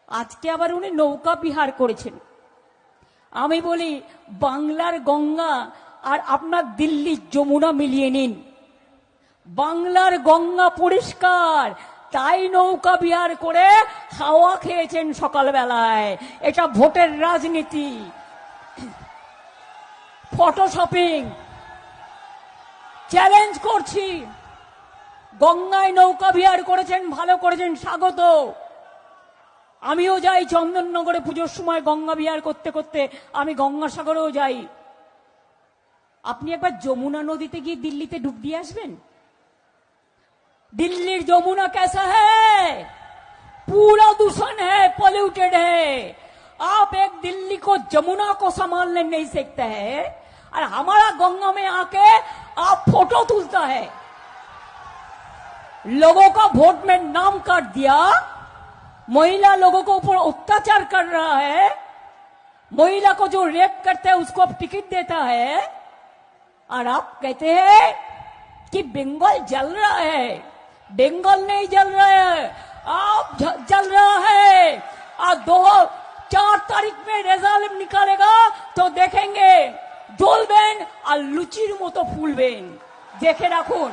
আজকে আবার উনি নৌকা বিহার করেছেন। আমি বলি বাংলার গঙ্গা আর আপনার দিল্লির যমুনা মিলিয়ে নিন। বাংলার গঙ্গা পরিষ্কার, তাই নৌকা বিহার করে হাওয়া খেয়েছেন সকালবেলায়। এটা ভোটের রাজনীতি, ফটোশপিং। চ্যালেঞ্জ করছি, গঙ্গায় নৌকা বিহার করেছেন, ভালো করেছেন, স্বাগত। আমিও যাই চন্দননগরে পুজোর সময় গঙ্গা বিহার করতে করতে, আমি গঙ্গাসাগরেও যাই। আপনি একবার যমুনা নদীতে গিয়ে দিল্লিতে ডুব দিয়ে আসবেন। दिल्ली जमुना कैसा है? पूरा दूषण है, पॉल्यूटेड है। आप एक दिल्ली को जमुना को संभालने नहीं सकते हैं और हमारा गंगा में आके आप फोटो तुलता है। लोगों का वोट में नाम काट दिया, महिला लोगों को ऊपर अत्याचार कर रहा है, महिला को जो रेप करते हैं उसको अब टिकट देता है, और आप कहते हैं कि बंगाल जल रहा है। बंगाल नहीं जल रहा है, आप जल रहा है। और 4 तारीख में रिजल्ट निकालेगा तो देखेंगे জ্বলবেন আর লুচির মতো ফুলবেন। দেখে রাখুন।